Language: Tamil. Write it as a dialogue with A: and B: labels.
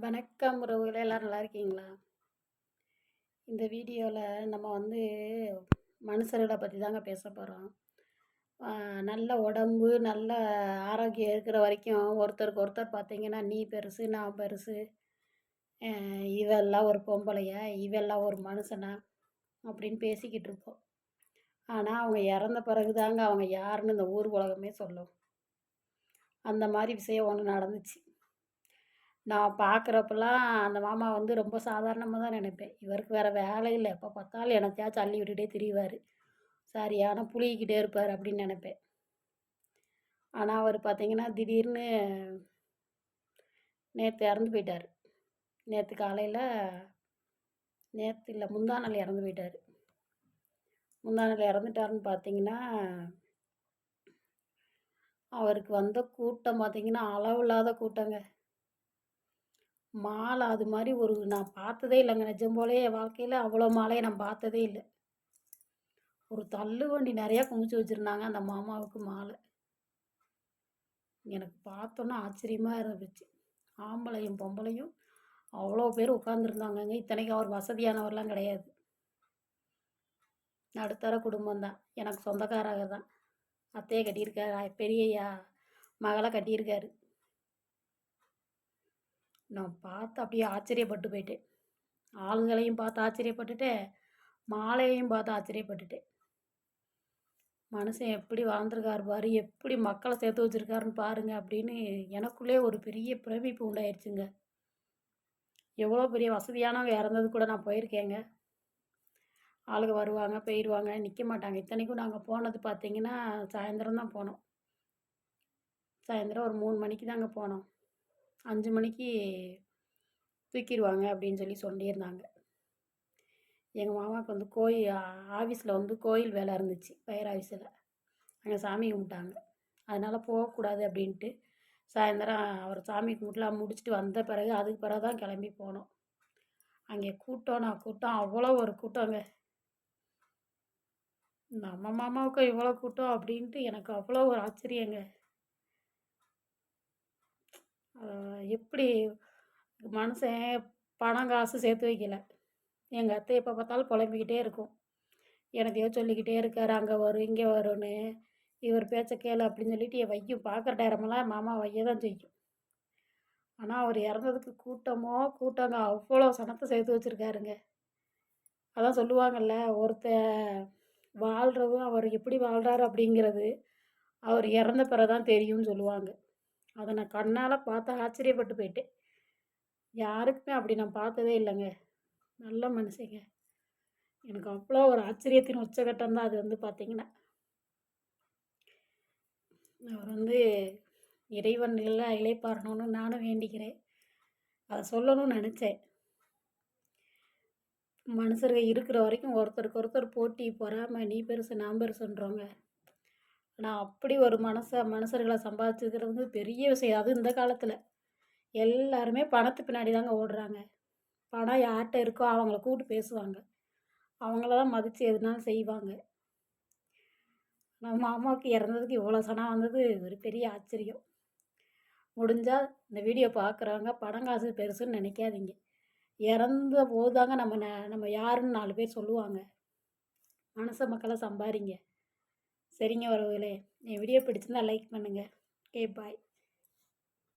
A: வணக்கம் உறவுகளே, எல்லோரும் நல்லா இருக்கீங்களா? இந்த வீடியோவில் நம்ம மனுஷர்களை பற்றி தாங்க பேச போகிறோம். நல்ல உடம்பு, நல்ல ஆரோக்கியம் இருக்கிற வரைக்கும் ஒருத்தருக்கு ஒருத்தர் பார்த்தீங்கன்னா, நீ பெருசு, நான் பெருசு, இவெல்லாம் ஒரு பொம்பளையா, இவெல்லாம் ஒரு மனுஷனா அப்படின்னு பேசிக்கிட்டு இருப்போம். ஆனால் அவங்க இறந்த பிறகு தாங்க அவங்க யாருன்னு இந்த ஊர் உலகமே சொல்லும். அந்த மாதிரி விஷயம் ஒன்று நடந்துச்சு. நான் பார்க்குறப்பலாம் அந்த மாமா ரொம்ப சாதாரணமா தான் நினைப்பேன். இவருக்கு வேறு வேலை இல்லை, எப்போ பார்த்தாலும் என்னத்தையாச்சும் அள்ளி விட்டுட்டே திரிவார். சரியான புழுகிக்கிட்டே இருப்பார் அப்படின்னு நினைப்பேன். ஆனால் அவர் பார்த்தீங்கன்னா, திடீர்னு நேற்று இறந்து போயிட்டார். நேற்று காலையில், நேற்று இல்லை முந்தா நாள் இறந்து போயிட்டார். முந்தா நாள் இறந்துட்டாருன்னு பார்த்தீங்கன்னா, அவருக்கு வந்த கூட்டம் பார்த்தீங்கன்னா அளவில்லாத கூட்டங்க. மாலை அது மாதிரி நான் பார்த்ததே இல்லைங்க. நிஜம் போலே என் வாழ்க்கையில் அவ்வளோ மாலையை நான் பார்த்ததே இல்லை. ஒரு தள்ளு வண்டி நிறையா குமிச்சு வச்சுருந்தாங்க அந்த மாமாவுக்கு மாலை. எனக்கு பார்த்தோன்னா ஆச்சரியமாக இருந்துச்சு. ஆம்பளையும் பொம்பளையும் அவ்வளோ பேர் உட்காந்துருந்தாங்கங்க. இத்தனைக்கும் அவர் வசதியானவர்லாம் கிடையாது. நடுத்தர குடும்பம்தான். எனக்கு சொந்தக்காரங்க தான். அத்தையை கட்டியிருக்காரு, பெரியய்யா மகளை கட்டியிருக்காரு. நான் பார்த்து அப்படியே ஆச்சரியப்பட்டு போயிட்டேன். ஆளுங்களையும் பார்த்து ஆச்சரியப்பட்டுட்டேன், மாலையையும் பார்த்து ஆச்சரியப்பட்டுட்டேன். மனுஷன் எப்படி வாழ்ந்துருக்காரு பாரு, எப்படி மக்களை சேர்த்து வச்சுருக்காருன்னு பாருங்க அப்படின்னு எனக்குள்ளே ஒரு பெரிய பிரமிப்பு உண்டாயிருச்சுங்க. எவ்வளோ பெரிய வசதியானவங்க இறந்தது கூட நான் போயிருக்கேங்க. ஆளுங்க வருவாங்க, போயிடுவாங்க, நிற்க மாட்டாங்க. இத்தனைக்கும் நாங்கள் போனது பார்த்தீங்கன்னா சாயந்தரம் தான் போனோம். சாயந்தரம் ஒரு 3 மணிக்கு தாங்க போனோம். 5 மணிக்கு தூக்கிடுவாங்க அப்படின்னு சொல்லியிருந்தாங்க. எங்கள் மாமாவுக்கு ஆஃபீஸில் கோயில் வேலை இருந்துச்சு, ஃபயர் ஆஃபீஸில். அங்கே சாமி கும்பிட்டாங்க. அதனால் போகக்கூடாது அப்படின்ட்டு சாயந்தரம் அவர் சாமி கும்பிட்டுலாம் முடிச்சுட்டு வந்த பிறகு அதுக்கு பிறகு தான் கிளம்பி போனோம். அங்கே கூட்டம் அவ்வளோ ஒரு கூட்டங்க. நம்ம மாமாவுக்கு இவ்வளோ கூட்டம் அப்படின்ட்டு எனக்கு அவ்வளோ ஒரு ஆச்சரியங்க. எப்படி மனுஷன் பணம் காசு சேர்த்து வைக்கல. எங்கள் அத்தை எப்போ பார்த்தாலும் புலம்பிக்கிட்டே இருக்கும். எனத்தையோ சொல்லிக்கிட்டே இருக்கார், அங்கே வரும் இங்கே வரும்னு. இவர் பேச்சை கேளு அப்படின்னு சொல்லிட்டு என் வையும். பார்க்குற நேரமெல்லாம் மாமா வைய தான் செய்யும். ஆனால் அவர் இறந்ததுக்கு கூட்டங்க அவ்வளோ சனத்தை சேர்த்து வச்சுருக்காருங்க. அதான் சொல்லுவாங்கள்ல, வாழ்கிறதும் அவர் எப்படி வாழ்கிறாரு அப்படிங்கிறது அவர் இறந்த பிறகு தான் தெரியும்னு சொல்லுவாங்க. அதை நான் கண்ணால் பார்த்து ஆச்சரியப்பட்டு போயிட்டேன். யாருக்குமே அப்படி நான் பார்த்ததே இல்லைங்க. நல்ல மனுஷங்க. எனக்கு அவ்வளோ ஒரு ஆச்சரியத்தின் உச்சகட்டம் தான் அது பார்த்தீங்கன்னா. அவர் இறைவன் எல்லாம் இளைப்பாறணும்னு நானும் வேண்டிக்கிறேன். அதை சொல்லணும்னு நினச்சேன். மனுஷர்கள் இருக்கிற வரைக்கும் ஒருத்தருக்கு ஒருத்தர் போட்டி பொறாமல் நீ பெருசு நான் பெருசுன்றவங்க. ஆனால் அப்படி ஒரு மனுஷர்களை சம்பாதிச்சுக்கிறது பெரிய விஷயம். அதுவும் இந்த காலத்தில் எல்லாருமே பணத்து பின்னாடி தாங்க ஓடுறாங்க. பணம் யார்கிட்ட இருக்கோ அவங்கள கூப்பிட்டு பேசுவாங்க, அவங்கள தான் மதித்து எதுனாலும் செய்வாங்க. நம்ம அம்மாவுக்கு இறந்ததுக்கு இவ்வளோ சனம் வந்தது ஒரு பெரிய ஆச்சரியம். முடிஞ்சால் இந்த வீடியோ பார்க்குறவங்க பணம் காசு பெருசுன்னு நினைக்காதீங்க. இறந்த போது தாங்க நம்ம யாருன்னு 4 பேர் சொல்லுவாங்க. மனுஷ மக்களை சம்பாதிங்க. சரிங்க உறவுகளே, என் வீடியோ பிடிச்சிருந்தா லைக் பண்ணுங்கள். ஓகே, பாய்.